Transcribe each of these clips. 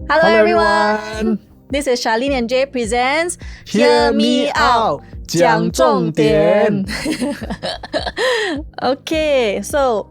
Hello everyone! This is Charlene and Jay presents Hear Me Out 讲重点 Okay, so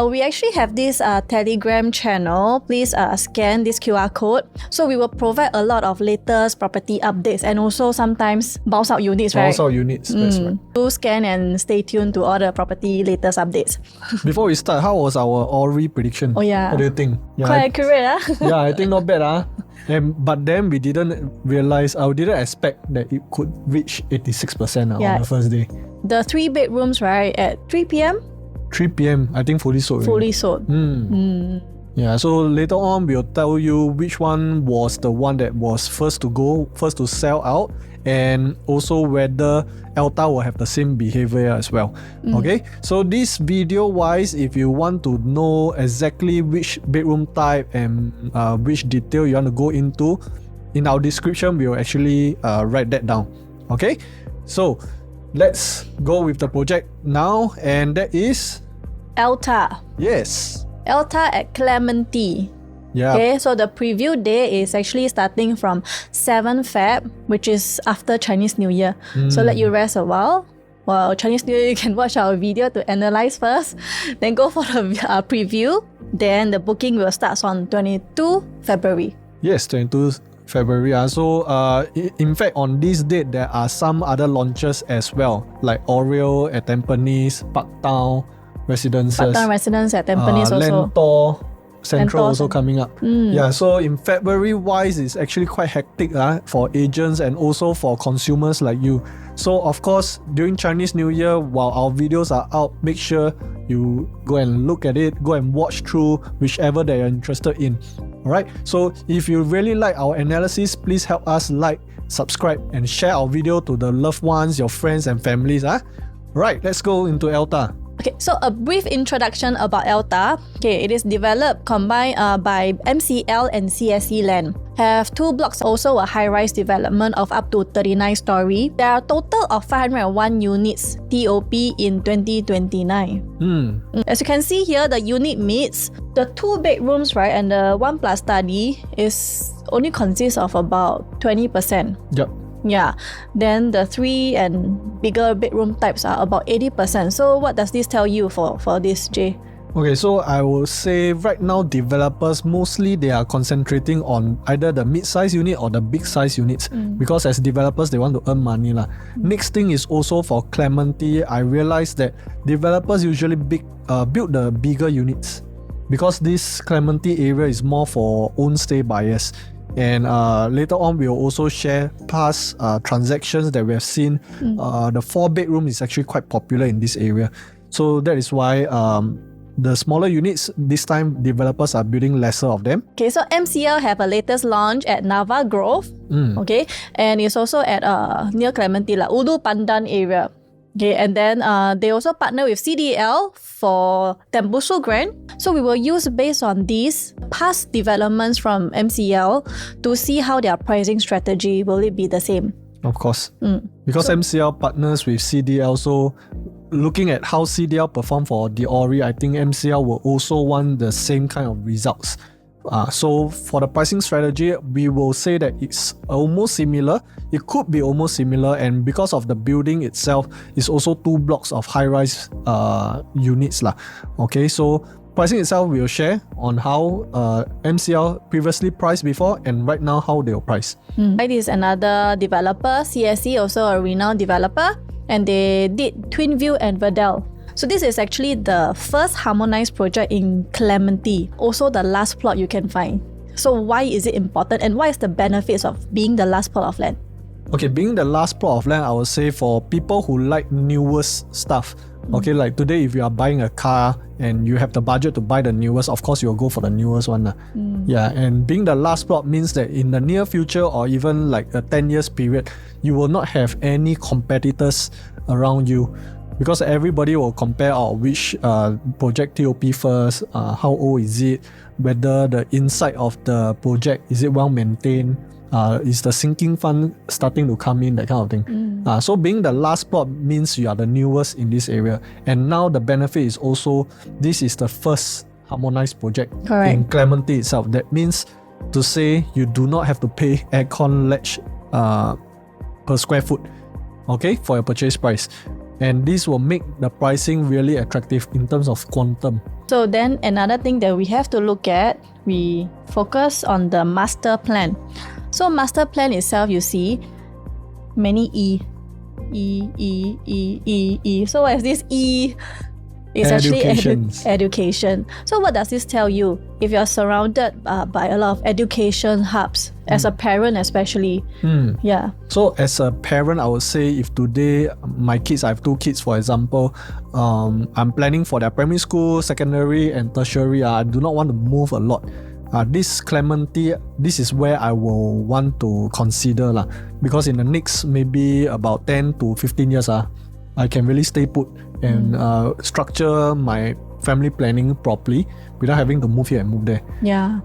we actually have this Telegram channel. Please scan this QR code. So we will provide a lot of latest property updates and also sometimes bounce out units, right? Bounce out units, that's right. Do scan and stay tuned to all the property latest updates. Before we start, how was our Orie prediction? Oh yeah. What do you think? Yeah, Quite accurate, huh? Yeah, I think not bad. But then we didn't realize, I didn't expect that it could reach 86% on the first day. The 3 bedrooms, right, at 3 p.m? 3 p.m, I think fully sold. Fully sold. Yeah, so later on we'll tell you which one was the one that was first to sell out, and also whether ELTA will have the same behavior as well. Okay, so this video wise, if you want to know exactly which bedroom type and which detail you want to go into, in our description we'll actually write that down. Okay, so let's go with the project now, and that is ELTA. Yes. ELTA at Clementi. Yeah. Okay, so the preview day is actually starting from 7 Feb, which is after Chinese New Year. So let you rest a while. Well, Chinese New Year, you can watch our video to analyze first, then go for the preview. Then the booking will start on 22 February. Yes, 22 February. So in fact, on this date, there are some other launches as well, like Orie at Tampines, Parktown Residences. Parktown Residence at Tampines also. Lentor Central also Lentor. coming up. Yeah, so in February wise, it's actually quite hectic for agents and also for consumers like you. So of course, during Chinese New Year, while our videos are out, make sure you go and look at it, go and watch through whichever that you're interested in. Alright, so if you really like our analysis, please help us like, subscribe, and share our video to the loved ones, your friends and families. Right, let's go into ELTA. Okay, so a brief introduction about ELTA. Okay, it is developed combined by MCL and CSE Land. Have 2 blocks, also a high-rise development of up to 39 story. There are a total of 501 units TOP in 2029. As you can see here, the unit mix, the 2 bedrooms, right, and the 1+ study is only consists of about 20%. Yep. Yeah, then the 3 and bigger bedroom types are about 80%. So what does this tell you for this, Jay? Okay, so I will say right now developers mostly they are concentrating on either the mid-size unit or the big-size units, because as developers they want to earn money. Next thing is also for Clementi, I realized that developers usually build the bigger units because this Clementi area is more for own stay buyers. And later on, we'll also share past transactions that we have seen. The 4 bedroom is actually quite popular in this area. So that is why the smaller units, this time developers are building lesser of them. Okay, so MCL have a latest launch at Nava Grove. Okay, and it's also at near Clementi, Ulu Pandan area. Okay, and then they also partner with CDL for Tembusu Grand. So we will use based on these past developments from MCL to see how their pricing strategy will it be the same. Of course, because MCL partners with CDL, so looking at how CDL performed for the Orie, I think MCL will also want the same kind of results. So for the pricing strategy, we will say that it's almost similar. It could be almost similar, and because of the building itself, it's also 2 blocks of high-rise units. Okay, so pricing itself we'll share on how MCL previously priced before and right now how they'll price. This is another developer, CSE, also a renowned developer, and they did Twinview and Verdell. So this is actually the first harmonized project in Clementi, also the last plot you can find. So why is it important, and what is the benefits of being the last plot of land? Okay, being the last plot of land, I would say for people who like newest stuff. Okay, like today if you are buying a car and you have the budget to buy the newest, of course you'll go for the newest one. Yeah, and being the last plot means that in the near future or even like a 10 years period, you will not have any competitors around you, because everybody will compare which project TOP first, how old is it, whether the inside of the project, is it well maintained, is the sinking fund starting to come in, that kind of thing. So being the last plot means you are the newest in this area, and now the benefit is also this is the first harmonized project in Clementi itself. That means to say you do not have to pay aircon ledge per square foot, okay, for your purchase price. And this will make the pricing really attractive in terms of quantum. So then another thing that we have to look at, we focus on the master plan. So master plan itself, you see many E. So what is this E? It's actually education. So what does this tell you? If you're surrounded by a lot of education hubs, as a parent especially, yeah. So as a parent, I would say if today my kids, I have 2 kids for example, I'm planning for their primary school, secondary and tertiary, I do not want to move a lot. This Clementi, this is where I will want to consider because in the next maybe about 10 to 15 years, I can really stay put and structure my family planning properly without having to move here and move there. Yeah.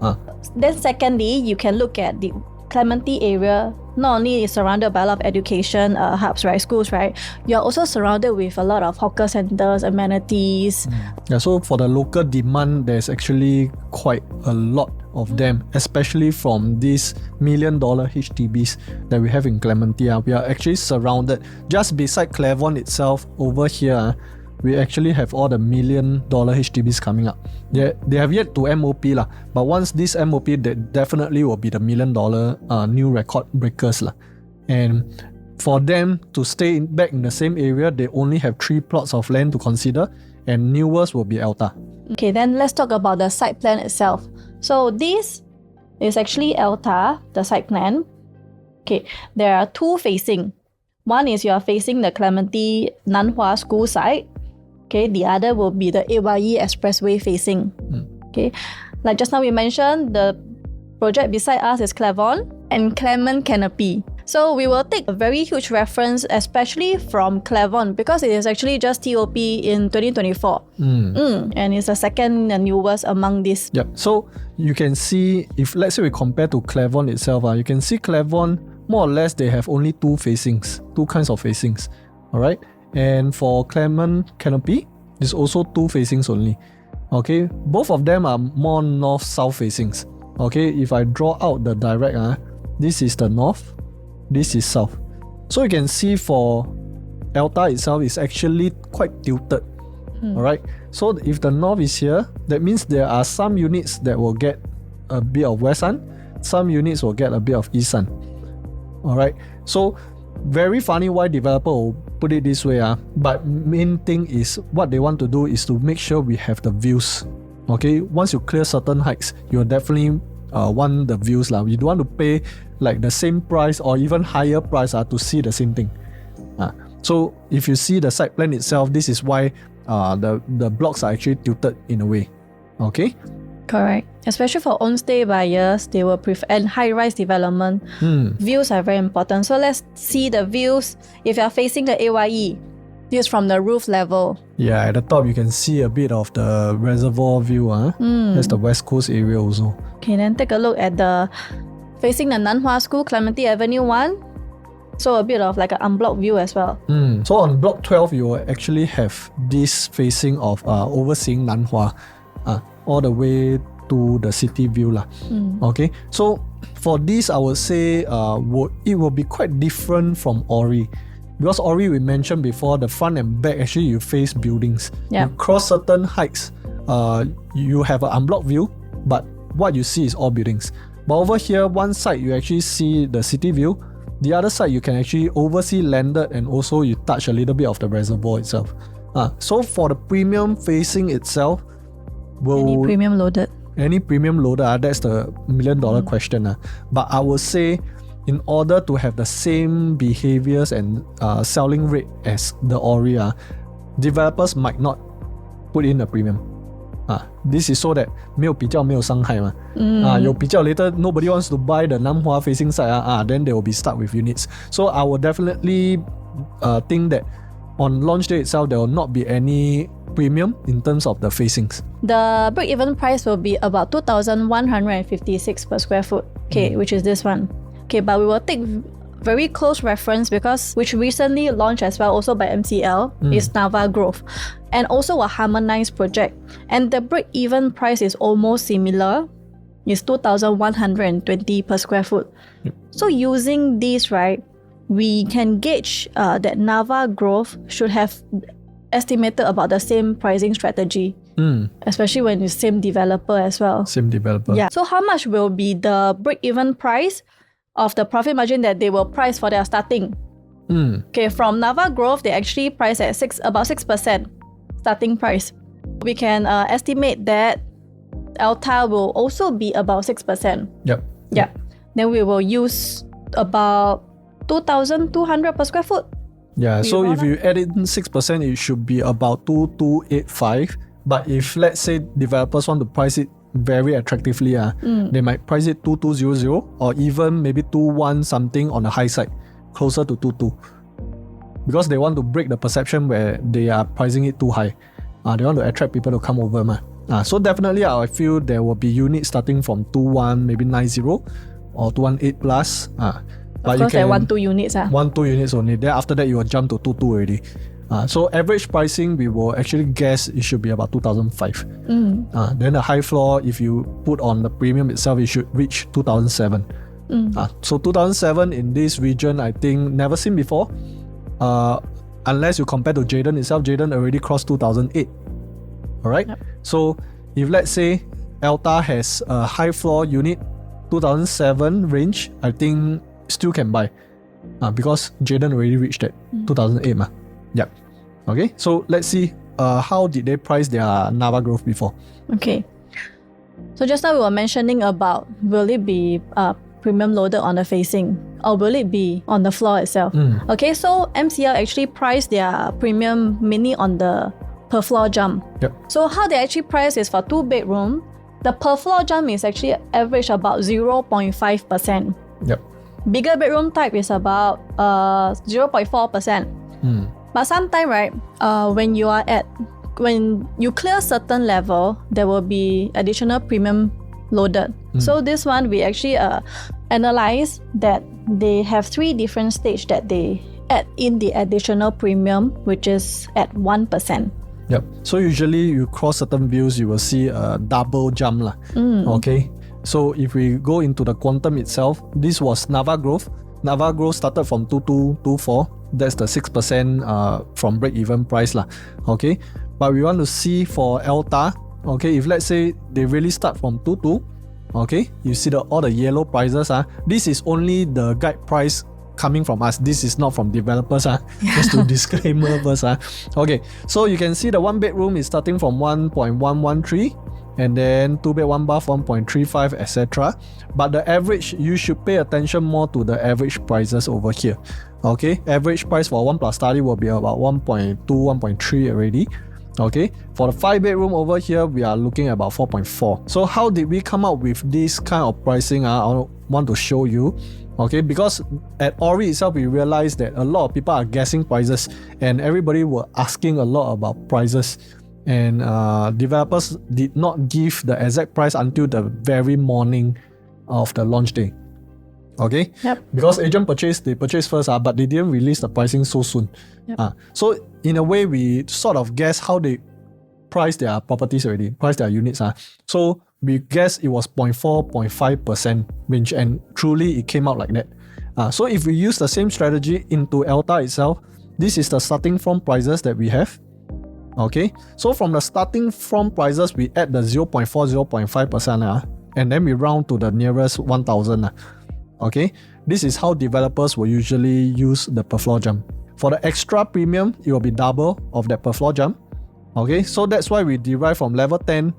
Then secondly, you can look at the Clementi area. Not only is surrounded by a lot of education hubs, right, schools, right, you're also surrounded with a lot of hawker centers, amenities. Yeah, so for the local demand, there's actually quite a lot of them, especially from these $1 million HDBs that we have in Clementi. We are actually surrounded just beside Clairvon itself. Over here, we actually have all the $1 million HDBs coming up. They have yet to MOP but once this MOP, that definitely will be the $1 million new record breakers And for them to stay back in the same area, they only have 3 plots of land to consider, and newest will be ELTA. Okay, then let's talk about the site plan itself. So this is actually ELTA, the site plan. Okay, there are 2 facing. One is you are facing the Clementi Nanhua school site. Okay, the other will be the AYE Expressway facing. Okay, like just now we mentioned, the project beside us is Clairvon and Clement Canopy. So we will take a very huge reference, especially from Clairvon, because it is actually just TOP in 2024. And it's the second newest among these. Yep. So you can see, if let's say we compare to Clairvon itself, you can see Clairvon, more or less, they have only 2 facings, 2 kinds of facings. Alright. And for Clement Canopy, it's also 2 facings only. Okay. Both of them are more north-south facings. Okay. If I draw out the direct, this is the north. This is south. So you can see for ELTA itself is actually quite tilted. Alright. So if the north is here, that means there are some units that will get a bit of west sun, some units will get a bit of east sun. Alright. So very funny why developer will put it this way. But main thing is what they want to do is to make sure we have the views. Okay. Once you clear certain heights, you'll definitely want the views. You don't want to pay like the same price or even higher price to see the same thing. So if you see the site plan itself, this is why the blocks are actually tilted in a way. Okay? Correct. Especially for own-stay buyers, they will prefer, and high-rise development, views are very important. So let's see the views. If you're facing the AYE, this is from the roof level. Yeah, at the top you can see a bit of the reservoir view. That's the West Coast area also. Okay, then take a look at the facing the Nanhua School, Clementi Avenue 1. So a bit of like an unblocked view as well. So on block 12, you will actually have this facing of overseeing Nanhua all the way to the city view. Okay, so for this, I would say it will be quite different from Orie. Because Orie, we mentioned before, the front and back, actually you face buildings. You cross certain heights, you have an unblocked view, but what you see is all buildings. But over here, one side you actually see the city view, the other side you can actually oversee landed, and also you touch a little bit of the reservoir itself. So for the premium facing itself, any premium loaded? Any premium loader, that's the $1 million question. But I would say, in order to have the same behaviors and selling rate as the Orie, developers might not put in a premium. This is so that 没有比较没有伤害嘛。有比较 later nobody wants to buy the Nanhua facing side, then they will be stuck with units. So I will definitely think that on launch day itself there will not be any premium in terms of the facings. The break-even price will be about 2,156 per square foot. Okay, which is this one. Okay, but we will take very close reference because which recently launched as well, also by MCL, is Nava Grove, and also a harmonized project. And the break-even price is almost similar. is 2,120 per square foot. So using this, right, we can gauge that Nava Grove should have estimated about the same pricing strategy, especially when it's same developer as well. Same developer. Yeah. So how much will be the break-even price of the profit margin that they will price for their starting? Okay, from Nava Grove, they actually price at about 6% starting price. We can estimate that ELTA will also be about 6%. Yep. Yeah. Then we will use about 2,200 per square foot. Yeah, so if you add in 6%, it should be about 2,285. But if, let's say, developers want to price it very attractively, they might price it 2,200 or even maybe 2,1 something on the high side, closer to 2,2. Because they want to break the perception where they are pricing it too high. They want to attract people to come over. So definitely, I feel there will be units starting from 2,1, maybe 90 or 2,18 plus. Of course, there are 1-2 units. 1-2 units only. Then after that, you will jump to 2,2 already. So average pricing, we will actually guess it should be about 2,005. Then the high floor, if you put on the premium itself, it should reach 2,007. So 2,007 in this region, I think never seen before. Unless you compare to Jayden itself, Jayden already crossed 2,008. Alright? Yep. So if let's say ELTA has a high floor unit, 2,007 range, I think still can buy. Because Jayden already reached that 2,008. Yep. Okay, so let's see how did they price their Nava Grove before. Okay. So just now we were mentioning about will it be premium loaded on the facing or will it be on the floor itself? Okay, so MCL actually priced their premium mainly on the per floor jump. Yep. So how they actually price is for 2 bedroom, the per floor jump is actually average about 0.5%. Yep. Bigger bedroom type is about 0.4%. But sometimes, right, when you clear certain level, there will be additional premium loaded. So this one, we actually analyze that they have 3 different stages that they add in the additional premium, which is at 1%. Yep. So usually you cross certain views, you will see a double jump. Okay. So if we go into the quantum itself, this was Nava Grove. Nava Grove started from 2,224. That's the 6% from break-even price. Okay. But we want to see for ELTA, okay, if let's say they really start from 2,2, okay, you see all the yellow prices. This is only the guide price coming from us. This is not from developers. Just to disclaimer first. Okay, so you can see the 1 bedroom is starting from 1.113 and then 2 bed 1 bath 1.35, etc. But the average, you should pay attention more to the average prices over here. Okay, average price for 1 plus study will be about 1.2, 1.3 already. Okay, for the 5 bedroom over here, we are looking at about 4.4. So how did we come up with this kind of pricing? I want to show you. Okay, because at Orie itself, we realized that a lot of people are guessing prices and everybody were asking a lot about prices. And developers did not give the exact price until the very morning of the launch day. Okay? Yep. Because agent they purchased first, but they didn't release the pricing so soon. Yep. So in a way, we sort of guess how they price their properties already, price their units. So we guess it was 0.4, 0.5% range, and truly it came out like that. So if we use the same strategy into ELTA itself, this is the starting from prices that we have. Okay, so from the starting from prices, we add the 0.4, 0.5%, and then we round to the nearest 1,000. Okay, this is how developers will usually use the per floor jump. For the extra premium, it will be double of that per floor jump. Okay, so that's why we derive from level 10.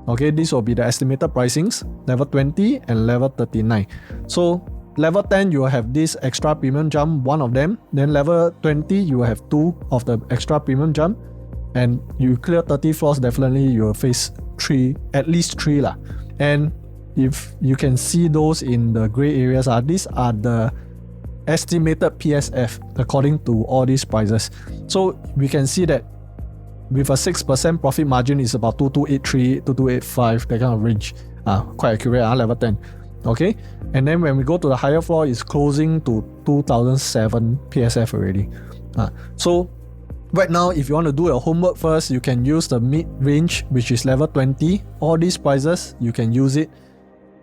Okay, this will be the estimated pricings, level 20 and level 39. So level 10, you will have this extra premium jump, 1 of them. Then level 20, you will have 2 of the extra premium jump. And you clear 30 floors, definitely you will face 3, at least 3 . And if you can see those in the grey areas, these are the estimated PSF according to all these prices. So we can see that with a 6% profit margin is about 2,283, 2,285, that kind of range. Quite accurate, level 10. Okay, and then when we go to the higher floor, it's closing to 2,007 PSF already. So right now, if you want to do your homework first, you can use the mid-range, which is level 20. All these prices, you can use it.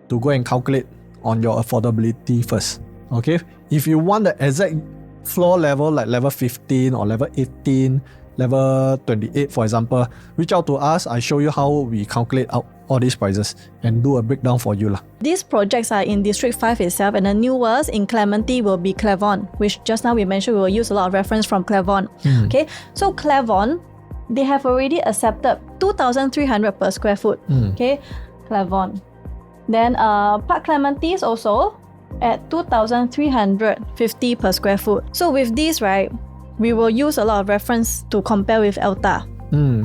to go and calculate on your affordability first. Okay, if you want the exact floor level like level 15 or level 18, level 28 for example, reach out to us. I show you how we calculate out all these prices and do a breakdown for you lah. These projects are in District 5 itself, and the newest in Clementi will be Clavon, which just now we mentioned we will use a lot of reference from Clavon. Okay, so Clavon, they have already accepted 2,300 per square foot. Okay, Clavon. Then Park Clementi is also at 2,350 per square foot. So with these, right, we will use a lot of reference to compare with ELTA.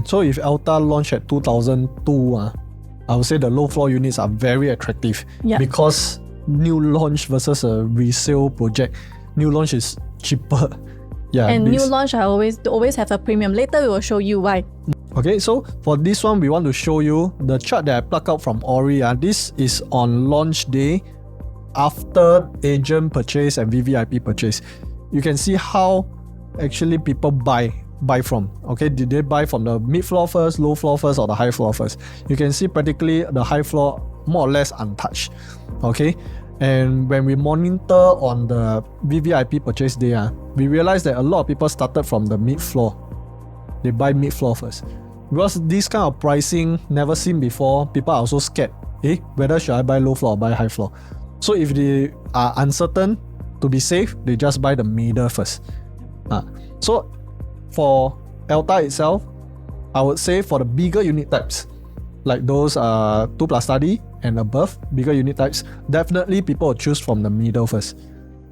So if ELTA launched at 2002, I would say the low floor units are very attractive because new launch versus a resale project, new launch is cheaper. And new launch I always have a premium. Later we will show you why. Okay, so for this one, we want to show you the chart that I plucked out from Orie. This is on launch day after agent purchase and VVIP purchase. You can see how actually people buy from. Okay, did they buy from the mid floor first, low floor first, or the high floor first? You can see practically the high floor more or less untouched. Okay, and when we monitor on the VVIP purchase day, we realize that a lot of people started from the mid floor. They buy mid floor first. Because this kind of pricing never seen before, people are also scared. Whether should I buy low floor or buy high floor? So if they are uncertain, to be safe, they just buy the middle first. So for ELTA itself, I would say for the bigger unit types, like those 2+ study and above, bigger unit types, definitely people will choose from the middle first.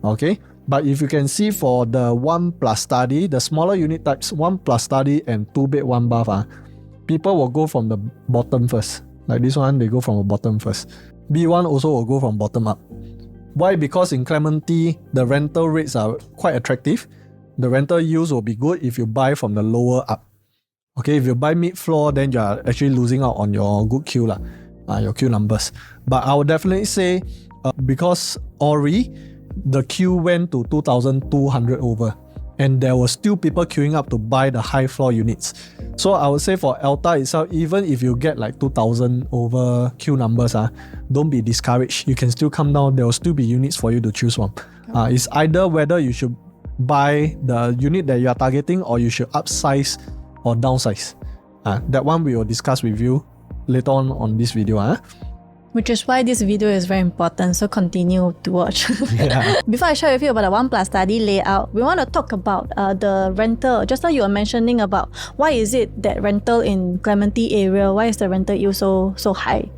Okay, but if you can see for the 1+ study, the smaller unit types, 1+ study and 2-bed 1 bath, people will go from the bottom first. Like this one, they go from the bottom first. B1 also will go from bottom up. Why? Because in Clementi, the rental rates are quite attractive. The rental yields will be good if you buy from the lower up. Okay, if you buy mid-floor, then you are actually losing out on your good queue, your queue numbers. But I would definitely say, because Orie, the queue went to 2,200 over, and there were still people queuing up to buy the high floor units. So I would say for ELTA itself, even if you get like 2,000 over queue numbers, don't be discouraged. You can still come down. There will still be units for you to choose from. It's either whether you should buy the unit that you are targeting or you should upsize or downsize. That one we will discuss with you later on this video. Which is why this video is very important, so continue to watch. Before I share with you about the 1+ study layout, we want to talk about the rental. Just now you were mentioning about why is it that rental in Clementi area, why is the rental yield so high?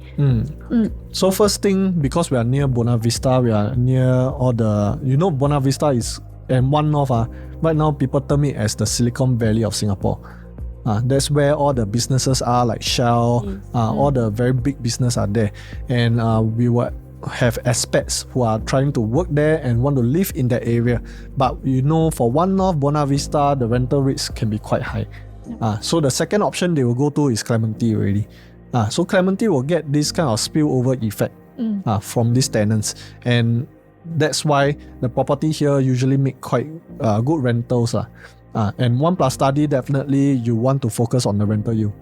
So first thing, because we are near Buona Vista, we are near all the, Buona Vista is, and One North, right now people term it as the Silicon Valley of Singapore. That's where all the businesses are, like Shell, all the very big business are there. And we will have expats who are trying to work there and want to live in that area. But for One North, Buona Vista, the rental rates can be quite high. So the second option they will go to is Clementi already. So Clementi will get this kind of spillover effect from these tenants. And that's why the property here usually make quite good rentals. And 1+ study, definitely you want to focus on the rental yield.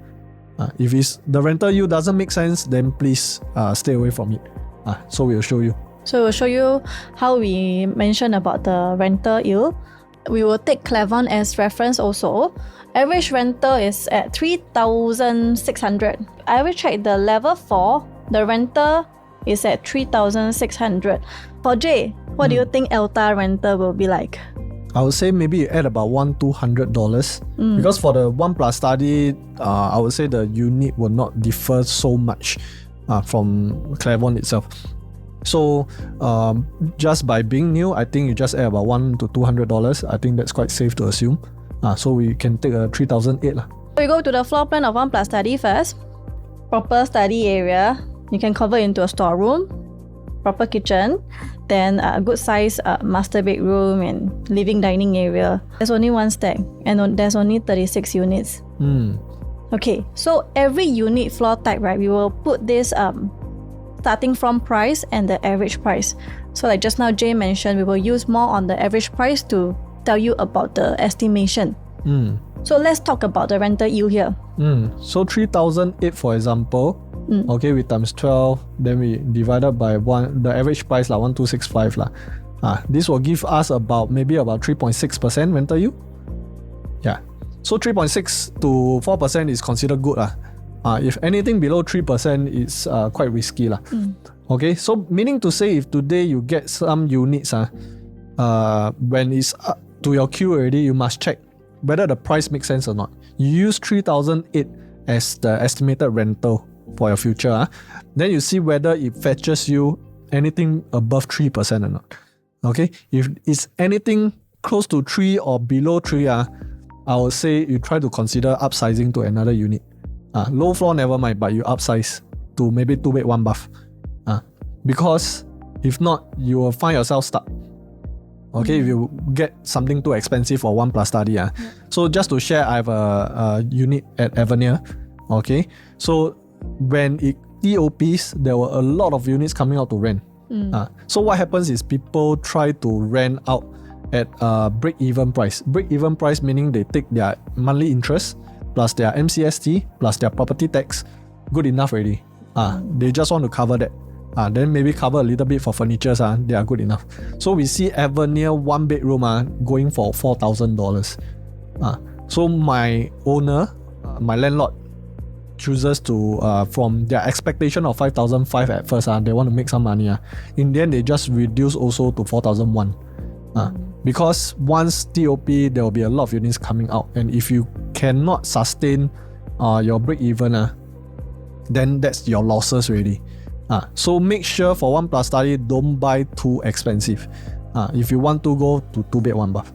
If the rental yield doesn't make sense, then please stay away from it. So we'll show you. So we'll show you how we mentioned about the rental yield. We will take Clavon as reference also. Average rental is at 3,600. I will check the level 4. The rental is at 3,600. For Jay, what do you think ELTA rental will be like? I would say maybe you add about $100-$200 because for the 1+ study, I would say the unit will not differ so much from Clavon itself. So just by being new, I think you just add about $100-$200. I think that's quite safe to assume. So we can take a 3,008. We go to the floor plan of 1+ study first. Proper study area. You can convert into a storeroom, proper kitchen, then a good size master bedroom and living dining area. There's only one stack and there's only 36 units. Okay, so every unit floor type, right, we will put this starting from price and the average price. So like just now Jay mentioned, we will use more on the average price to tell you about the estimation. So let's talk about the rental yield here. So 3,008 for example, Okay, we times 12, then we divided by the average price 1265 lah. This will give us maybe about 3.6% rental yield. Yeah. So 3.6 to 4% is considered good lah. If anything below 3%, it's quite risky lah. Okay, so meaning to say, if today you get some units, when it's up to your queue already, you must check whether the price makes sense or not. You use 3,008 as the estimated rental for your future. Then you see whether it fetches you anything above 3% or not. Okay, if it's anything close to 3 or below 3, I would say you try to consider upsizing to another unit. Low floor, never mind, but you upsize to maybe 2 bed, 1 bath. Because if not, you will find yourself stuck. Okay, if you get something too expensive for 1+ study. So just to share, I have a unit at Avenir. Okay, so when it TOPs, there were a lot of units coming out to rent. So what happens is people try to rent out at break-even price. Break-even price meaning they take their monthly interest plus their MCST plus their property tax. Good enough already. They just want to cover that. Then maybe cover a little bit for furnitures. They are good enough. So we see Avenir 1 bedroom going for $4,000. So my owner, my landlord, chooses to from their expectation of 5,500 at first, they want to make some money. In the end, they just reduce also to 4,001. Because once TOP, there will be a lot of units coming out, and if you cannot sustain your break even, then that's your losses already. So make sure for 1+ study, don't buy too expensive. If you want to go to 2 bed 1 bath.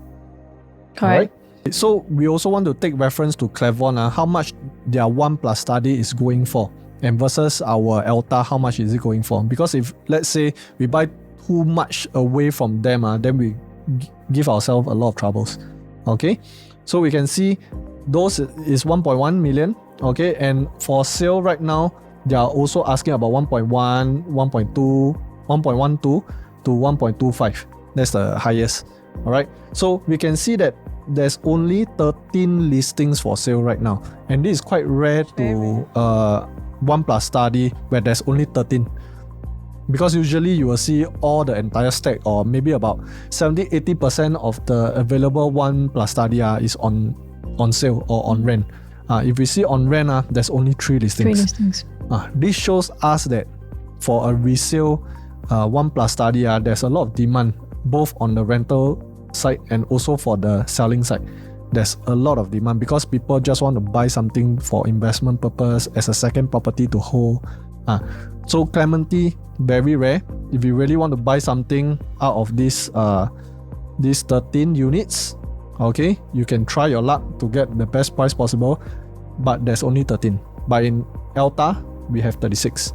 Correct. Right? So we also want to take reference to Clavon, how much their 1+ study is going for, and versus our ELTA, how much is it going for? Because if let's say we buy too much away from them, then we give ourselves a lot of troubles. Okay, so we can see those is 1.1 million. Okay, and for sale right now, they are also asking about 1.1, 1.2, 1.12 to 1.25. That's the highest. Alright, so we can see that there's only 13 listings for sale right now, and this is quite rare to 1+ study where there's only 13. Because usually you will see all the entire stack, or maybe about 70-80% of the available 1+ study is on sale or on rent. If we see on rent, there's only 3 listings. This shows us that for a resale 1+ study, there's a lot of demand both on the rental side and also for the selling side. There's a lot of demand because people just want to buy something for investment purpose as a second property to hold. So Clementi, very rare. If you really want to buy something out of these 13 units, okay, you can try your luck to get the best price possible, but there's only 13. But in ELTA, we have 36.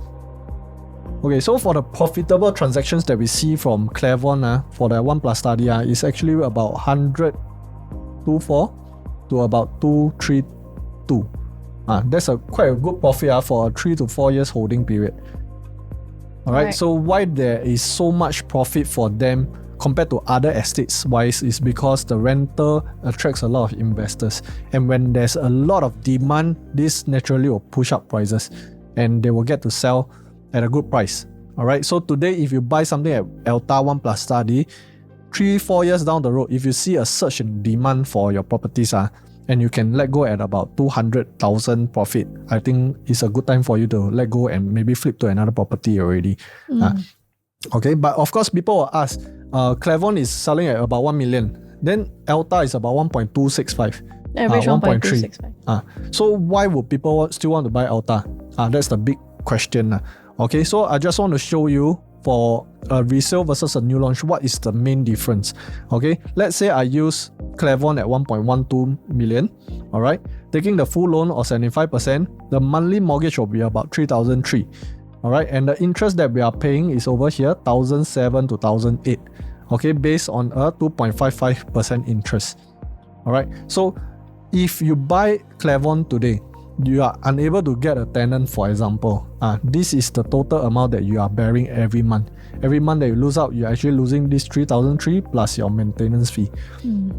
Okay, so for the profitable transactions that we see from Clavon for the 1+ study is actually about 124 to about 232. That's quite a good profit for a 3 to 4 years holding period. Alright, so why there is so much profit for them compared to other estates wise is because the rental attracts a lot of investors, and when there's a lot of demand, this naturally will push up prices and they will get to sell at a good price. Alright, so today if you buy something at ELTA 1+ study, 3-4 years down the road, if you see a surge in demand for your properties and you can let go at about 200,000 profit, I think it's a good time for you to let go and maybe flip to another property already. Okay, but of course people will ask, Clavon is selling at about 1 million, then ELTA is about 1.265. Average 1.265. So why would people still want to buy ELTA? That's the big question. Okay, so I just want to show you for a resale versus a new launch, what is the main difference? Okay, let's say I use Clavon at 1.12 million. Alright, taking the full loan or 75%, the monthly mortgage will be about 3,003. Alright, and the interest that we are paying is over here 1,007 to 1,008. Okay, based on a 2.55% interest. Alright, so if you buy Clavon today, you are unable to get a tenant, for example. This is the total amount that you are bearing every month. Every month that you lose out, you're actually losing this 3,003 plus your maintenance fee.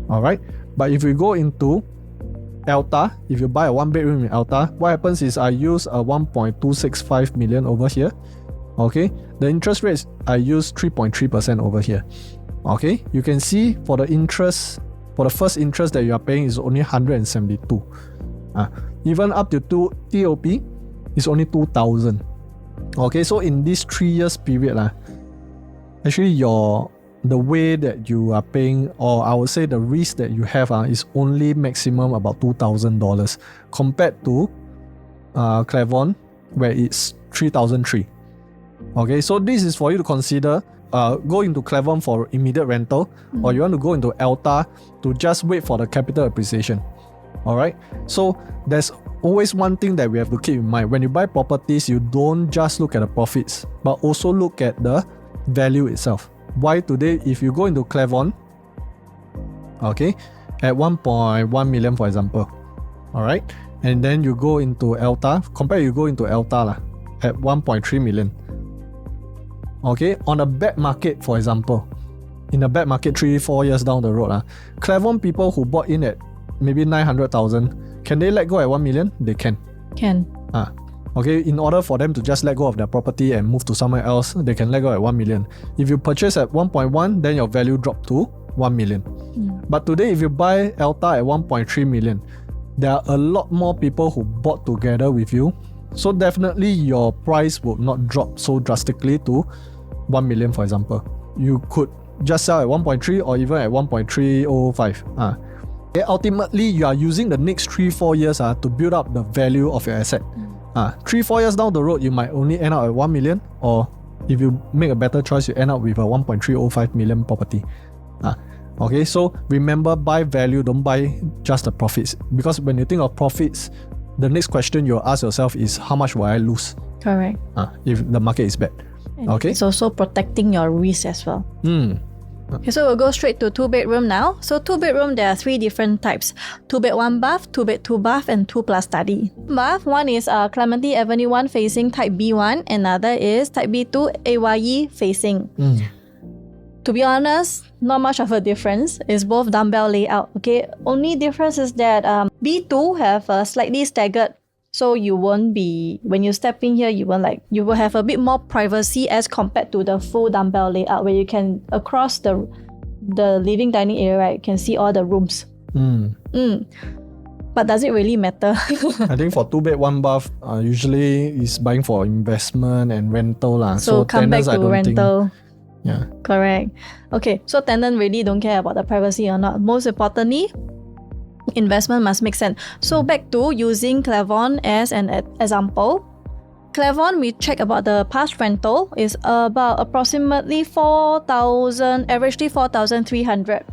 Alright, but if we go into ELTA, if you buy a 1-bedroom in ELTA, what happens is I use a 1.265 million over here. Okay, the interest rates I use 3.3% over here. Okay, you can see for the interest, for the first interest that you are paying is only 172. Even up to TOP is only 2,000. Okay, so in this 3 years period, actually the way that you are paying, or I would say the risk that you have is only maximum about $2,000 compared to Clavon, where it's 3,300. Okay, so this is for you to consider. Go into Clavon for immediate rental, or you want to go into ELTA to just wait for the capital appreciation. Alright, so there's always one thing that we have to keep in mind. When you buy properties, you don't just look at the profits, but also look at the value itself. Why today, if you go into Clavon, okay, at 1.1 million for example, alright, and then you go into ELTA, you go into ELTA at 1.3 million. Okay, on a bad market, for example, in a bad market 3-4 years down the road, Clavon people who bought in at maybe 900,000, can they let go at 1 million? They can. Okay, in order for them to just let go of their property and move to somewhere else, they can let go at 1 million. If you purchase at 1.1, then your value dropped to 1 million. But today, if you buy ELTA at 1.3 million, there are a lot more people who bought together with you. So definitely your price will not drop so drastically to 1 million, for example. You could just sell at 1.3 or even at 1.305. Ultimately, you are using the next 3-4 years to build up the value of your asset. 3-4 years down the road, you might only end up at 1 million, or if you make a better choice, you end up with a 1.305 million property. Okay, so remember, buy value, don't buy just the profits. Because when you think of profits, the next question you'll ask yourself is, how much will I lose? Correct. If the market is bad. And okay. It's also protecting your risk as well. Okay, so we'll go straight to 2-bedroom now. So 2-bedroom, there are 3 different types: 2-bed 1-bath, 2-bed 2-bath, and 2+ study. Bath, one is Clementi Avenue 1 facing type B1, another is type B2 AYE facing. To be honest, not much of a difference. It's both dumbbell layout. Okay, only difference is that B2 have a slightly staggered, so you won't be, when you step in here, you will have a bit more privacy as compared to the full dumbbell layout, where you can, across the living dining area, right, you can see all the rooms. But does it really matter? I think for 2-bed 1-bath, usually is buying for investment and rental. So come back to rental. Yeah. Correct. Okay, so tenant really don't care about the privacy or not. Most importantly, investment must make sense. So back to using Clavon as an example. Clavon, we check about the past rental is about approximately 4,000, averagely 4,300.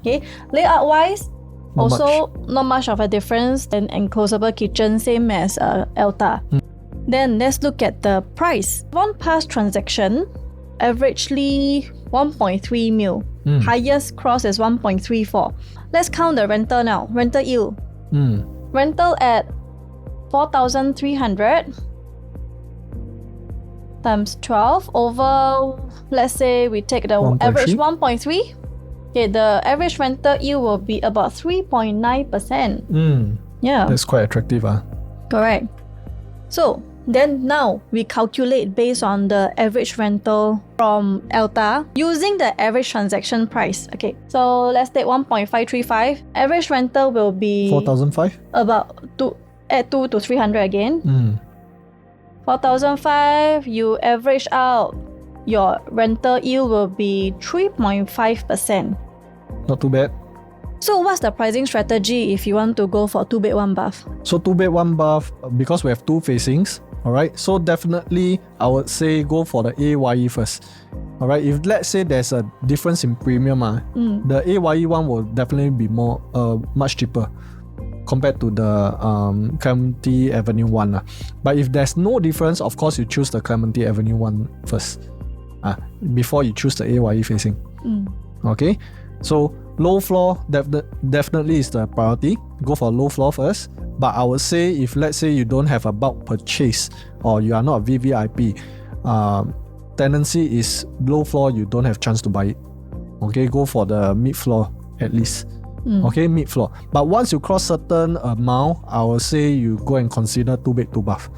Okay, layout wise, also not much of a difference. And enclosable kitchen, same as ELTA. Then let's look at the price. One past transaction, averagely 1.3 mil. Highest cross is 1.34. Let's count the rental now. Rental yield. Rental at 4,300 times 12 over, let's say we take the 1.3? average 1.3. Okay, the average rental yield will be about 3.9%. Yeah. That's quite attractive. Correct. So then now we calculate based on the average rental from ELTA using the average transaction price. Okay, so let's take 1.535. Average rental will be 4,500? About 2 to 300 again. 4,500, you average out, your rental yield will be 3.5%. Not too bad. So what's the pricing strategy if you want to go for 2-bed 1-bath? So 2-bed 1-bath, because we have 2 facings, alright, so definitely I would say go for the AYE first. Alright, if let's say there's a difference in premium, the AYE one will definitely be more much cheaper compared to the Clementi Avenue 1. But if there's no difference, of course you choose the Clementi Avenue 1 first before you choose the AYE facing. Okay, so low floor definitely is the priority. Go for low floor first. But I would say if let's say you don't have a bulk purchase or you are not a VVIP, tenancy is low floor, you don't have chance to buy it. Okay, go for the mid floor at least. Okay, mid-floor. But once you cross certain amount, I will say you go and consider 2 bed 2 bath.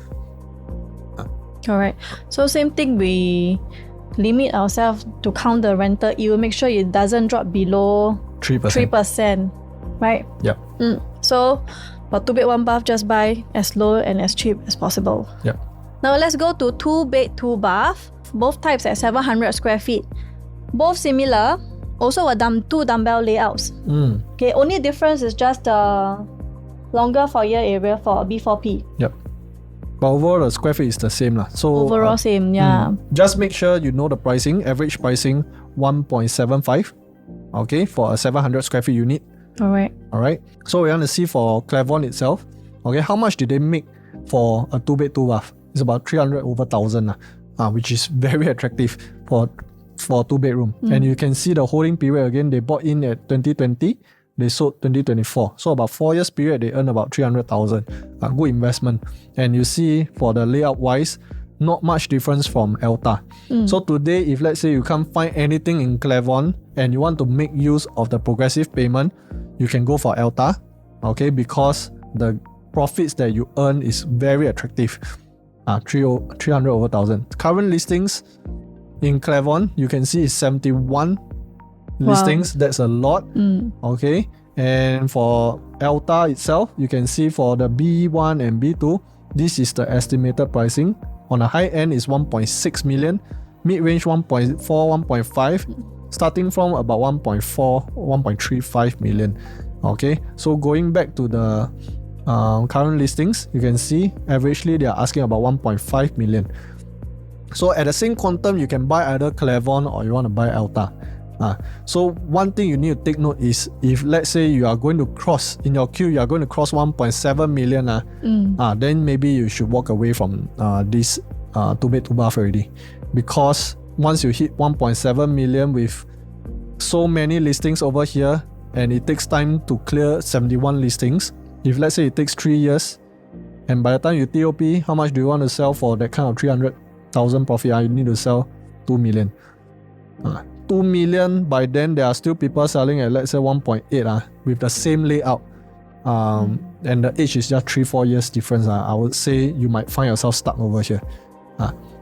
Correct. So same thing, we limit ourselves to count the rental yield, make sure it doesn't drop below 3%, right? Yep. So for 2 bed 1 bath, just buy as low and as cheap as possible. Yep. Now let's go to 2 bed 2 bath, both types at 700 square feet. Both similar, also two dumbbell layouts. Okay, only difference is just the longer foyer area for B4P. Yep. But overall, the square feet is the same lah. So overall same, yeah. Just make sure you know the pricing. Average pricing 1.75. Okay, for a 700 square feet unit. Alright. So we want to see for Clavon itself. Okay, how much did they make for a 2 bed 2 bath? It's about 300 over 1,000 which is very attractive for 2 bedroom. And you can see the holding period again. They bought in at 2020. They sold 2024. So about 4 years period, they earn about 300,000. Good investment. And you see for the layout wise, not much difference from ELTA. So today, if let's say you can't find anything in Clavon and you want to make use of the progressive payment, you can go for ELTA. Okay, because the profits that you earn is very attractive. 300 over 1,000. Current listings in Clavon, you can see is 71 listings. That's a lot. Okay, and for ELTA itself, you can see for the B1 and B2, this is the estimated pricing. On the high end is 1.6 million, mid-range 1.4, 1.5, starting from about 1.4, 1.35 million. Okay, so going back to the current listings, you can see averagely they are asking about 1.5 million. So at the same quantum, you can buy either Clavon or you want to buy ELTA. So one thing you need to take note is, if let's say you are going to cross in your queue, you are going to cross 1.7 million, then maybe you should walk away from this 2 bed 2 bath already, because once you hit 1.7 million with so many listings over here, and it takes time to clear 71 listings. If let's say it takes 3 years, and by the time you TOP, how much do you want to sell for that kind of 300,000 profit? You need to sell 2 million. 2 million, by then there are still people selling at let's say 1.8 with the same layout. And the age is just 3-4 years difference. I would say you might find yourself stuck over here.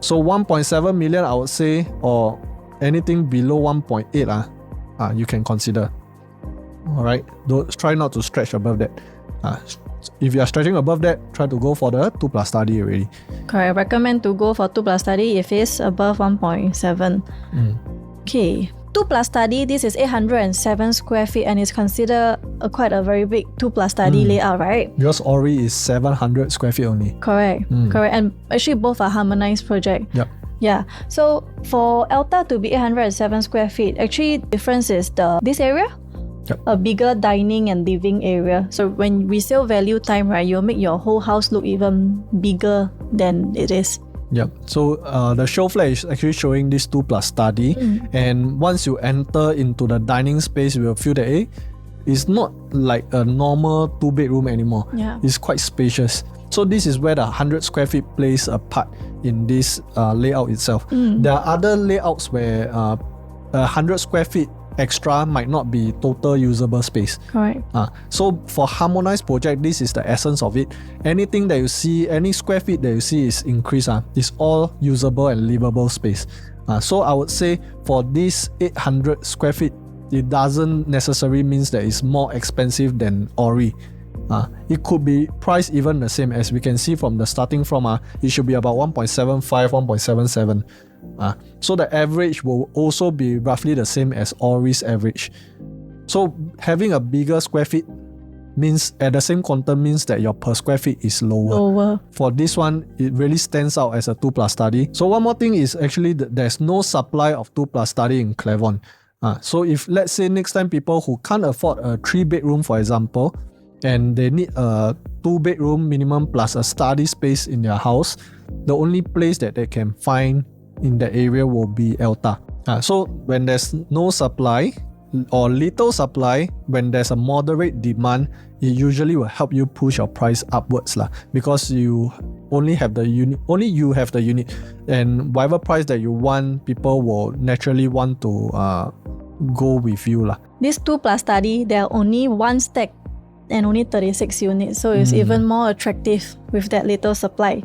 So 1.7 million, I would say, or anything below 1.8, you can consider. Alright, try not to stretch above that. If you are stretching above that, try to go for the 2 plus study already. Correct. I recommend to go for 2 plus study if it's above 1.7. Okay, 2 plus study, this is 807 square feet and is considered quite a very big 2 plus study layout, right? Because Orie is 700 square feet only. Correct. And actually both are harmonized project. Yep. Yeah, so for ELTA to be 807 square feet, actually difference is this area, a bigger dining and living area. So when resale value time, right, you'll make your whole house look even bigger than it is. Yep. So the SHOWFLAT is actually showing this 2 plus study, and once you enter into the dining space, you will feel that it's not like a normal 2 bedroom anymore. Yeah. It's quite spacious. So this is where the 100 square feet plays a part in this layout itself. There are other layouts where 100 square feet extra might not be total usable space. Correct. So for harmonized project, this is the essence of it. Anything that you see, any square feet that you see is increased. It's all usable and livable space. So I would say for this 800 square feet, it doesn't necessarily means that it's more expensive than Orie. It could be priced even the same. As we can see from the starting from, it should be about 1.75, 1.77. So the average will also be roughly the same as Orie's average. So having a bigger square feet means, at the same quantum, means that your per square feet is lower. For this one, it really stands out as a 2 plus study. So one more thing is actually there's no supply of 2 plus study in Clavon. So if let's say next time people who can't afford a 3 bedroom, for example, and they need a 2 bedroom minimum plus a study space in their house, the only place that they can find in the area will be ELTA. So when there's no supply or little supply, when there's a moderate demand, it usually will help you push your price upwards because you only have the unit, and whatever price that you want, people will naturally want to go with you. this 2 plus study, there are only 1 stack and only 36 units. So it's even more attractive with that little supply.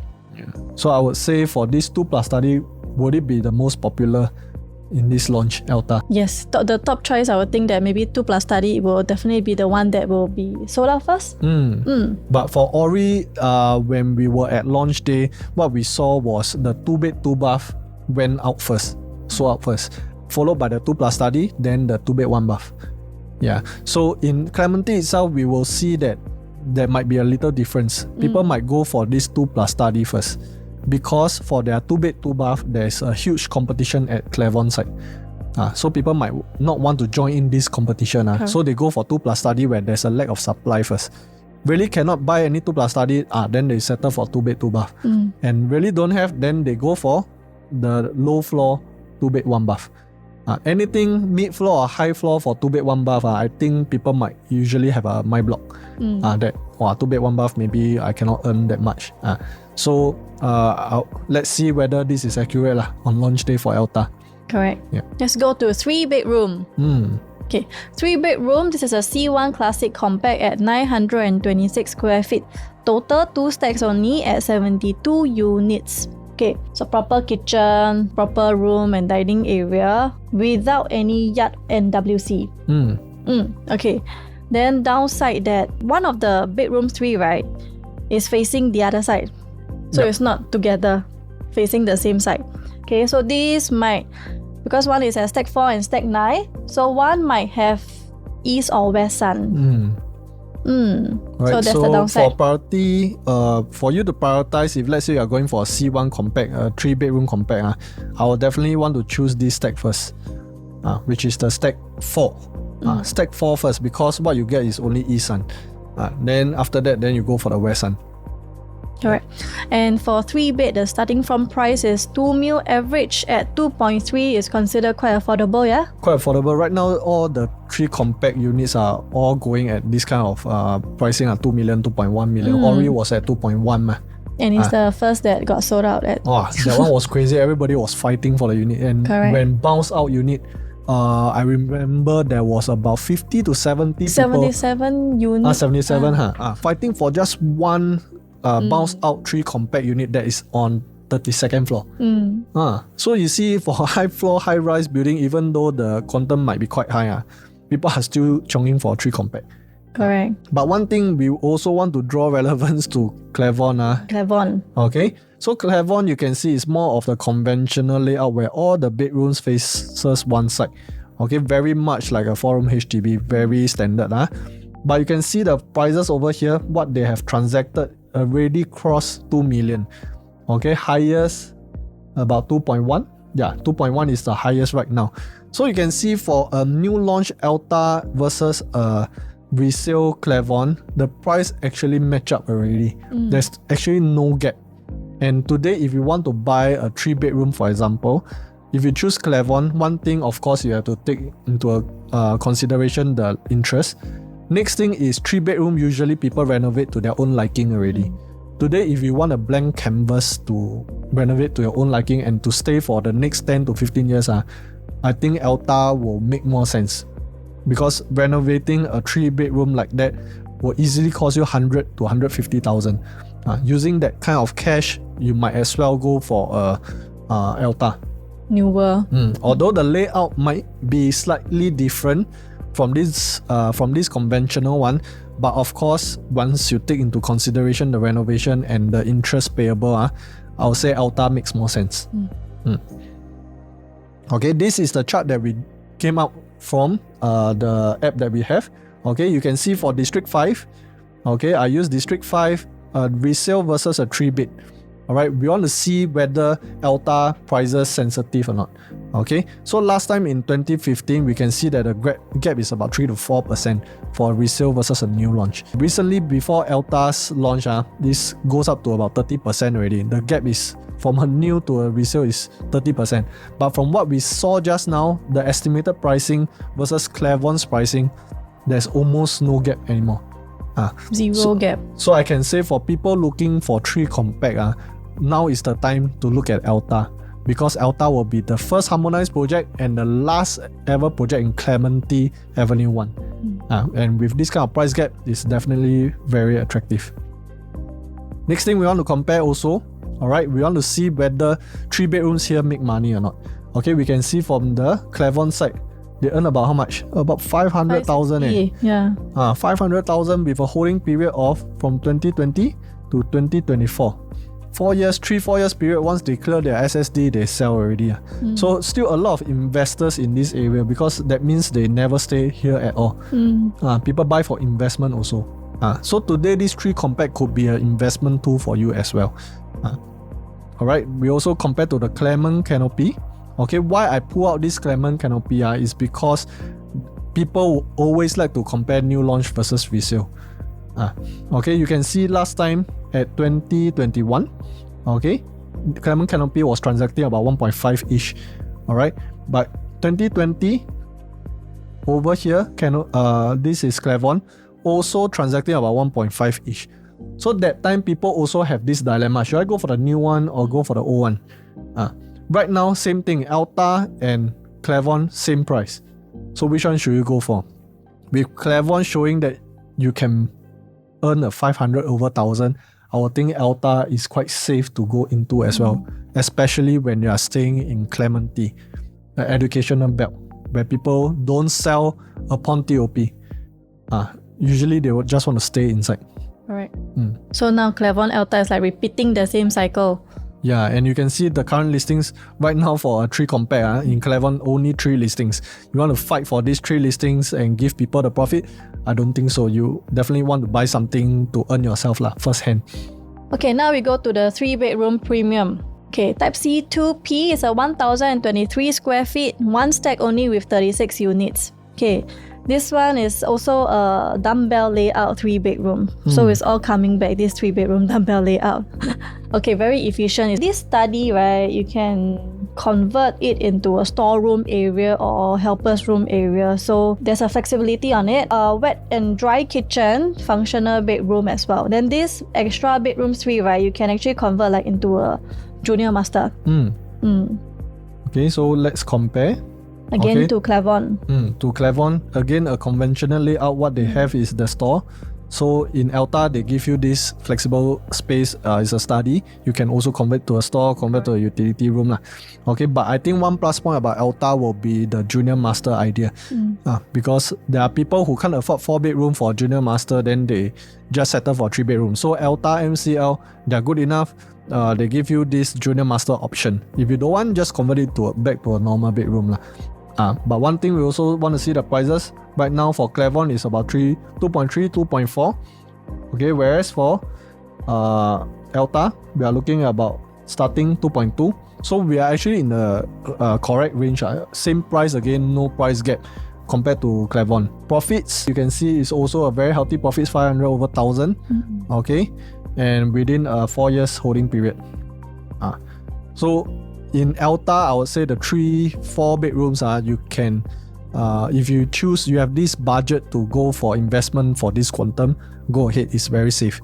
So I would say for this 2 plus study, would it be the most popular in this launch, ELTA? Yes, the top choice, I would think that maybe 2 plus study will definitely be the one that will be sold out first. But for Orie, when we were at launch day, what we saw was the 2-bed 2-bath went out first, sold out first, followed by the 2 plus study, then the 2-bed 1-bath. Yeah, so in Clementi itself, we will see that there might be a little difference. People might go for this 2 plus study first, because for their 2-bed 2-bath, there's a huge competition at Clermont side. So people might not want to join in this competition. So they go for 2 plus study where there's a lack of supply first. Really cannot buy any 2 plus study, then they settle for 2-bed 2-bath. And really don't have, then they go for the low floor 2-bed 1-bath. Anything mid floor or high floor for 2-bed 1-bath, I think people might usually have a my block. That 2-bed 1-bath, maybe I cannot earn that much. So let's see whether this is accurate on launch day for ELTA. Correct. Yeah. Let's go to 3-bedroom. Okay, 3-bedroom. This is a C1 Classic Compact at 926 square feet. Total 2 stacks only at 72 units. Okay, so proper kitchen, proper room and dining area without any yard NWC. Okay, then downside that one of the bedroom 3, right, is facing the other side. So it's not together, facing the same side. Okay, so this might, because one is at stack 4 and stack 9, so one might have east or west sun. Right, so that's the downside. For priority, for you to prioritize, if let's say you are going for a C1 compact, a 3-bedroom compact, I will definitely want to choose this stack first, which is the stack 4. Stack 4 first, because what you get is only east sun. Then after that, then you go for the west sun. Correct. And for 3-bed, the starting from price is 2 mil, average at 2.3 is considered quite affordable, yeah? Quite affordable. Right now, all the 3 compact units are all going at this kind of pricing at 2 million, 2.1 million. Orie was at 2.1. And it's the first that got sold out at. That one was crazy. Everybody was fighting for the unit. And when bounce out unit, I remember there was about 50 to 70 people. 77 units. 77, fighting for just one bounce out 3 compact unit that is on 32nd floor. So you see, for high floor, high rise building, even though the quantum might be quite high, people are still chonging for 3 compact. Correct. But one thing we also want to draw relevance to Clermont. Clermont. Okay, so Clermont, you can see, is more of the conventional layout where all the bedrooms faces one side. Okay, very much like a 4-room HDB, very standard. But you can see the prices over here, what they have transacted already crossed 2 million. Okay, highest about 2.1. Yeah, 2.1 is the highest right now. So you can see for a new launch ELTA versus a resale Clermont, the price actually match up already. There's actually no gap. And today, if you want to buy a 3-bedroom, for example, if you choose Clermont, one thing, of course, you have to take into consideration the interest. Next thing is 3-bedroom, usually people renovate to their own liking already. Today, if you want a blank canvas to renovate to your own liking and to stay for the next 10 to 15 years, I think ELTA will make more sense. Because renovating a 3-bedroom like that will easily cost you 100 to 150,000. Using that kind of cash, you might as well go for ELTA. Newer. Although the layout might be slightly different from this conventional one, but of course, once you take into consideration the renovation and the interest payable, I would say ELTA makes more sense. Okay, this is the chart that we came out from the app that we have. Okay, you can see for District 5, okay, I use District 5, resale versus a 3-bed. Alright, we want to see whether ELTA prices sensitive or not. Okay, so last time in 2015, we can see that the gap is about 3 to 4% for a resale versus a new launch. Recently, before ELTA's launch, this goes up to about 30% already. The gap is from a new to a resale is 30%. But from what we saw just now, the estimated pricing versus Clermont's pricing, there's almost no gap anymore. Zero gap. So I can say for people looking for 3 compact, now is the time to look at ELTA. because ELTA will be the first harmonized project and the last ever project in Clementi Avenue 1. And with this kind of price gap, it's definitely very attractive. Next thing we want to compare also, alright, we want to see whether 3 bedrooms here make money or not. Okay, we can see from the Clermont side, they earn about how much? About 500,000. Yeah. 500,000 with a holding period of from 2020 to 2024. 4 years, 3-4 years period, once they clear their SSD, they sell already. So still a lot of investors in this area, because that means they never stay here at all. People buy for investment also. So today these 3 compact could be an investment tool for you as well. Alright, we also compare to the Clermont canopy. Okay, why I pull out this Clermont canopy is because people always like to compare new launch versus resale. Okay, you can see last time at 2021, okay, Clermont canopy was transacting about 1.5-ish. Alright, but 2020 over here, this is Clermont, also transacting about 1.5-ish. So that time people also have this dilemma, should I go for the new one or go for the old one? Right now, same thing, ELTA and Clermont, same price. So which one should you go for? With Clermont showing that you can earn a 500 over 1,000, I would think ELTA is quite safe to go into as well, especially when you are staying in Clementi, the educational belt, where people don't sell upon TOP. Usually they would just want to stay inside. Alright. So now Clermont ELTA is like repeating the same cycle. Yeah, and you can see the current listings right now for a 3 compare. In Clermont, only 3 listings. You want to fight for these 3 listings and give people the profit? I don't think so. You definitely want to buy something to earn yourself first hand. Okay, now we go to the 3-bedroom premium. Okay, type C 2P is a 1,023 square feet, 1 stack only with 36 units. Okay, this one is also a dumbbell layout 3-bedroom. So it's all coming back, this 3-bedroom dumbbell layout. Okay, very efficient. This study, right, you can convert it into a storeroom area or helper's room area. So there's a flexibility on it. Wet and dry kitchen, functional bedroom as well. Then this extra bedroom 3, right, you can actually convert like into a junior master. Okay, so let's compare. Again, to Clermont. To Clermont, again, a conventional layout. What they have is the store. So in ELTA, they give you this flexible space. It's a study. You can also convert to a store, convert to a utility room. Okay, but I think one plus point about ELTA will be the junior master idea. Because there are people who can't afford 4-bedroom for junior master, then they just settle for 3-bedroom. So ELTA, MCL, they're good enough. They give you this junior master option. If you don't want, just convert it back to a normal bedroom. But one thing we also want to see the prices. Right now for Clermont is about 2.3, 2.4. Okay, whereas for ELTA, we are looking at about starting 2.2. So we are actually in the correct range. Same price again, no price gap compared to Clermont. Profits, you can see is also a very healthy profits, 500 over 1,000. Okay, and within a 4 years holding period. So in ELTA, I would say the 3-4 bedrooms you can, if you choose, you have this budget to go for investment for this quantum, go ahead, it's very safe.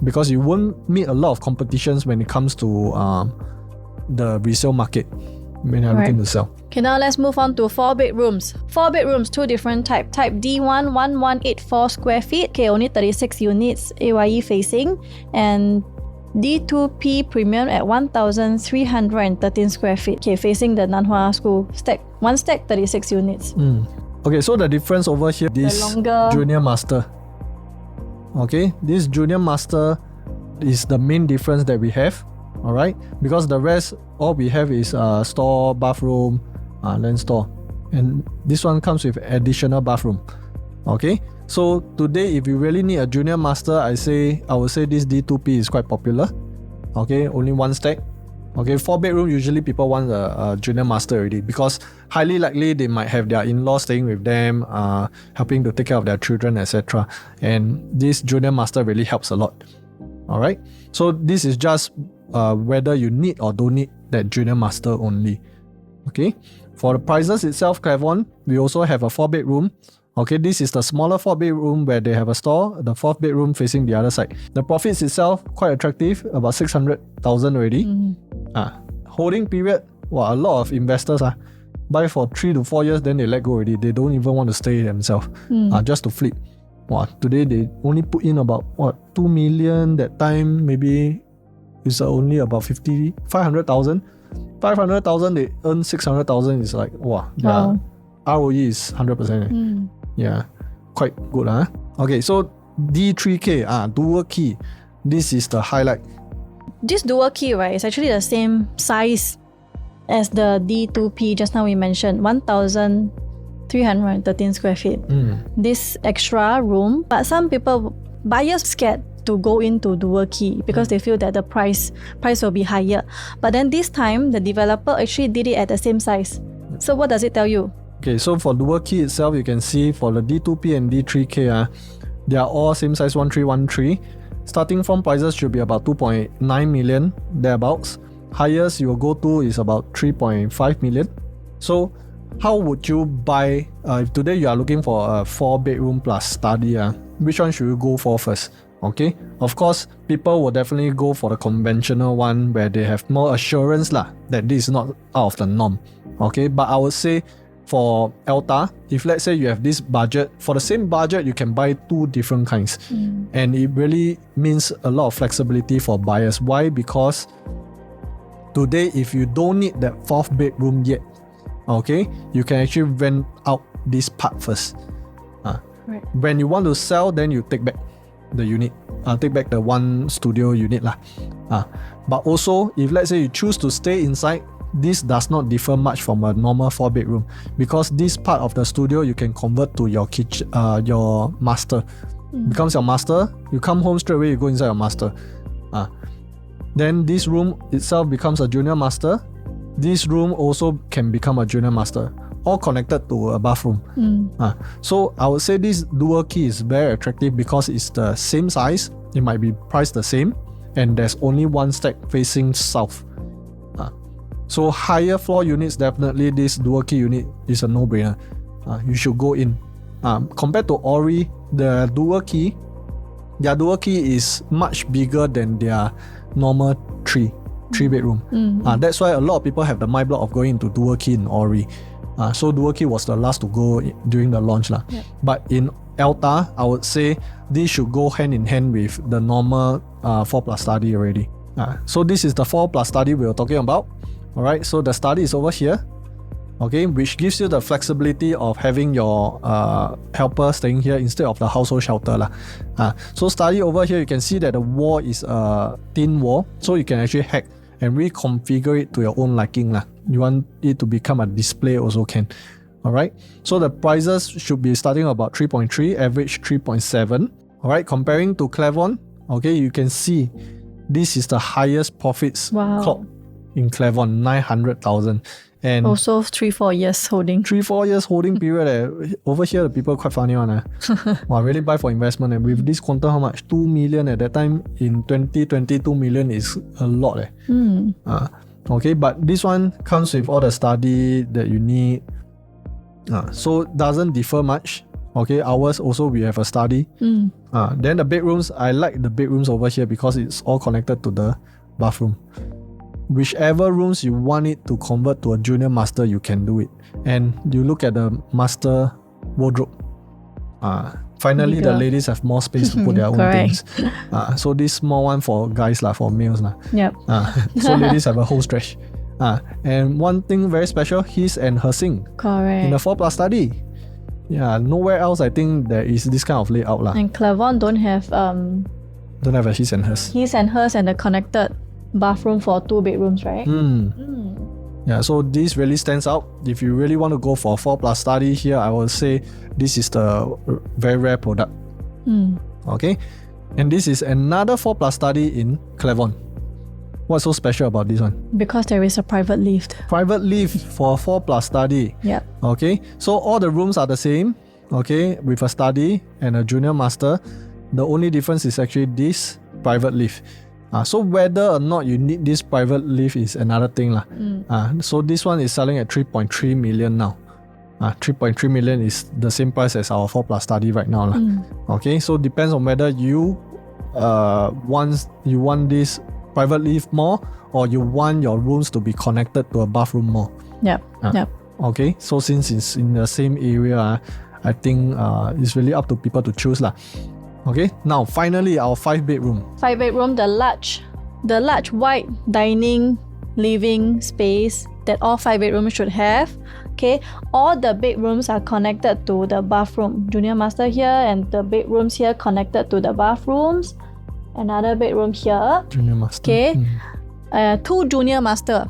Because you won't meet a lot of competitions when it comes to the resale market when you're looking to sell. Okay, now let's move on to 4 bedrooms. 4 bedrooms, 2 different types. Type D1, 1184 square feet. Okay, only 36 units, AYE facing. And D2P premium at 1,313 square feet. Okay, facing the Nanhua School. One stack, 36 units. Okay, so the difference over here, this junior master. Okay, this junior master is the main difference that we have. Alright, because the rest, all we have is store, bathroom, then store. And this one comes with additional bathroom. Okay, so today if you really need a junior master, I would say this D2P is quite popular. Okay, only 1 stack. Okay, 4 bedroom, usually people want a junior master already, because highly likely they might have their in-laws staying with them, helping to take care of their children, etc. And this junior master really helps a lot. Alright, so this is just whether you need or don't need that junior master only. Okay, for the prices itself, Clermont, we also have a 4-bedroom. Okay, this is the smaller 4-bedroom where they have a store, the 4th bedroom facing the other side. The profits itself, quite attractive, about 600,000 already. holding period, well, a lot of investors buy for 3 to 4 years, then they let go already. They don't even want to stay themselves just to flip. Today they only put in about 2 million. That time maybe it's only about 500,000. 500,000 they earn 600,000. It's like their ROE is 100%. Yeah, quite good. Okay, so D3K, dual key. This is the highlight. This dual key, right, is actually the same size as the D2P just now we mentioned, 1,313 square feet. This extra room, but some buyers scared to go into dual key because they feel that the price will be higher. But then this time, the developer actually did it at the same size. So what does it tell you? Okay, so for dual key itself, you can see for the D2P and D3K, they are all same size 1313. Starting from prices should be about 2.9 million thereabouts. Highest you will go to is about 3.5 million. So how would you buy, if today you are looking for a 4-bedroom plus study, which one should you go for first? Okay, of course, people will definitely go for the conventional one where they have more assurance that this is not out of the norm. Okay, but I would say for ELTA, if let's say you have this budget, for the same budget, you can buy 2 different kinds. And it really means a lot of flexibility for buyers. Why? Because today, if you don't need that 4th bedroom yet, okay, you can actually rent out this part first. Right. When you want to sell, then you take back the unit. Take back the 1 studio unit. But also, if let's say you choose to stay inside, this does not differ much from a normal 4-bedroom because this part of the studio you can convert to your kitchen, your master. Becomes your master. You come home straight away, you go inside your master. Then this room itself becomes a junior master. This room also can become a junior master, all connected to a bathroom. So I would say this dual key is very attractive because it's the same size, it might be priced the same, and there's only 1 stack facing south. So higher floor units, definitely this dual key unit is a no-brainer. You should go in. Compared to Orie, their dual key is much bigger than their normal 3-bedroom. That's why a lot of people have the mind block of going into dual key in Orie. So dual key was the last to go during the launch. But in ELTA, I would say this should go hand in hand with the normal 4+ study already. So this is the 4+ study we were talking about. Alright, so the study is over here. Okay, which gives you the flexibility of having your helper staying here instead of the household shelter. So study over here, you can see that the wall is a thin wall, so you can actually hack and reconfigure it to your own liking. You want it to become a display also can. Alright, so the prices should be starting about 3.3, average 3.7. Alright, comparing to Cleveland, okay, you can see this is the highest profits clock in Cleveland, 900,000. And also 3-4 years holding. 3-4 years holding period. Over here, the people quite funny one. Really buy for investment. And with this quantum, how much? 2 million at that time in 2020, 2 million is a lot. Okay, but this one comes with all the study that you need. So it doesn't differ much. Okay, ours also we have a study. Then the bedrooms, I like the bedrooms over here because it's all connected to the bathroom. Whichever rooms you want it to convert to a junior master, you can do it. And you look at the master wardrobe. Finally, the ladies have more space to put their own things. So this small one for guys, for males. Yep. So ladies have a whole stretch. And one thing very special, his and her sink. Correct. In the 4+ study. Yeah, nowhere else I think there is this kind of layout. And Cleveland don't have a his and hers. His and hers and the connected bathroom for 2 bedrooms, right? Yeah, so this really stands out. If you really want to go for a 4+ study here, I will say this is the very rare product. Okay, and this is another 4+ study in Cleveland. What's so special about this one? Because there is a private lift. Private lift for a 4+ study. Yep. Okay, so all the rooms are the same. Okay, with a study and a junior master. The only difference is actually this private lift. So whether or not you need this private lift is another thing. So this one is selling at 3.3 million now. 3.3 million is the same price as our 4+ study right now. Okay, so depends on whether you want this private lift more, or you want your rooms to be connected to a bathroom more. Yep. Yep. Okay, so since it's in the same area, I think it's really up to people to choose lah. Okay, now finally our 5-bedroom. 5-bedroom, the large white dining living space that all 5 bedrooms should have. Okay, all the bedrooms are connected to the bathroom. Junior master here, and the bedrooms here connected to the bathrooms. Another bedroom here. Junior master. Okay, 2 junior master.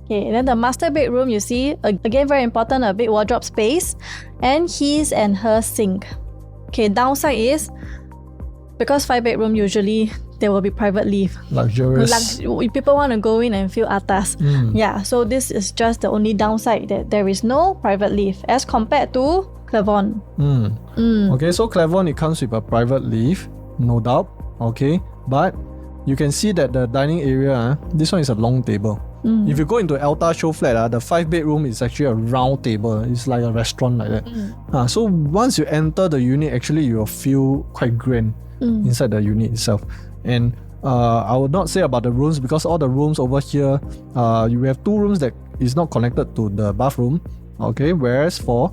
Okay, and then the master bedroom, you see, again very important, a big wardrobe space, and his and her sink. Okay, downside is, because 5-bedroom usually there will be private lift. Luxurious. People want to go in and feel atas. Yeah, so this is just the only downside, that there is no private lift as compared to Clavon. Okay, so Clavon, it comes with a private lift, no doubt. Okay, but you can see that the dining area, this one is a long table. If you go into ELTA SHOWFLAT, the 5-bedroom is actually a round table. It's like a restaurant like that. So once you enter the unit, actually you will feel quite grand inside the unit itself. And I would not say about the rooms, because all the rooms over here, you have 2 rooms that is not connected to the bathroom. Okay, whereas for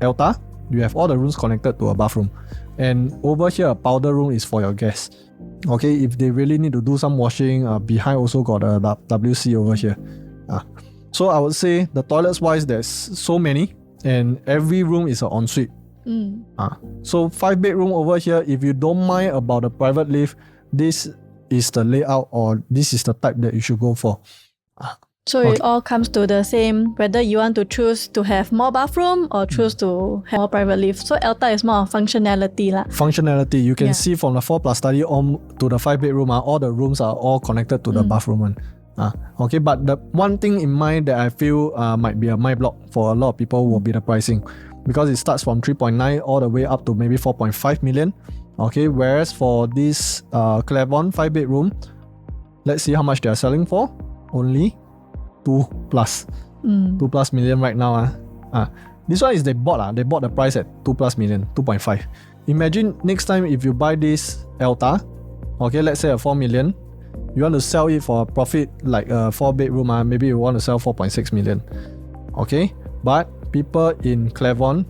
ELTA, you have all the rooms connected to a bathroom. And over here, a powder room is for your guests. Okay, if they really need to do some washing, behind also got a WC over here. So I would say the toilets wise, there's so many, and every room is an ensuite. So 5-bedroom over here, if you don't mind about the private lift, this is the layout, or this is the type that you should go for. So it all comes to the same, whether you want to choose to have more bathroom or choose to have more private lift. So ELTA is more of functionality lah. Functionality, you can see from the 4+ study on to the 5-bedroom, all the rooms are all connected to the bathroom. Okay, but the one thing in mind that I feel might be a mind block for a lot of people will be the pricing, because it starts from 3.9 all the way up to maybe 4.5 million. Okay, whereas for this Clavon 5-bedroom, let's see how much they are selling for. Only 2+ million right now. This one is they bought the price at 2+ million, 2.5. Imagine next time if you buy this ELTA, okay, let's say a 4 million, you want to sell it for a profit like a 4-bedroom, maybe you want to sell 4.6 million. Okay, but people in Clavon,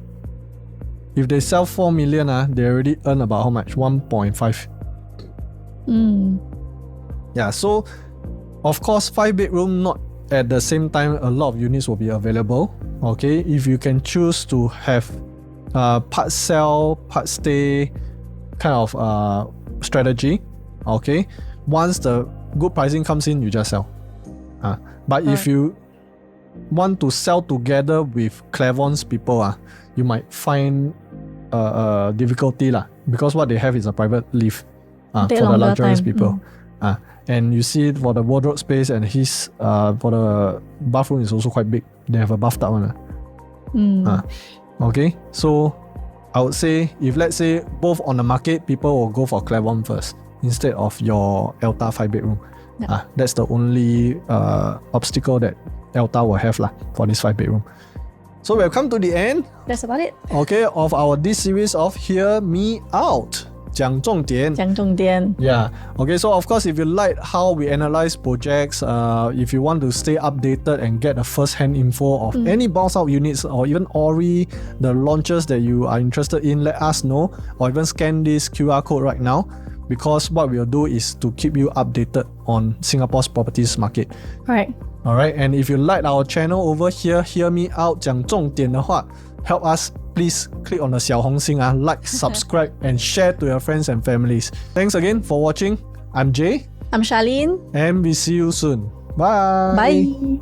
if they sell 4 million, they already earn about how much? 1.5. Yeah, so of course 5-bedroom, not at the same time a lot of units will be available. Okay, if you can choose to have part sell, part stay kind of strategy. Okay, once the good pricing comes in, you just sell. But if you want to sell together with Clavon's people, you might find difficulty lah, because what they have is a private lift for the luxurious people. And you see for the wardrobe space, and his for the bathroom is also quite big. They have a bathtub one. Okay, so I would say if let's say both on the market, people will go for Clavon first instead of your ELTA 5-bedroom. That's the only obstacle that ELTA will have lah for this 5-bedroom. So we've come to the end. That's about it. Okay, of this series of Hear Me Out. 讲重点. Yeah. Okay, so of course, if you like how we analyze projects, if you want to stay updated and get a first-hand info of any bounce-out units or even Orie, the launches that you are interested in, let us know, or even scan this QR code right now, because what we'll do is to keep you updated on Singapore's properties market. Right. Alright, and if you like our channel over here, Hear Me Out, 讲重点的话, help us, please click on the 小红心, like, subscribe, and share to your friends and families. Thanks again for watching. I'm Jay. I'm Charlene. And we see you soon. Bye. Bye.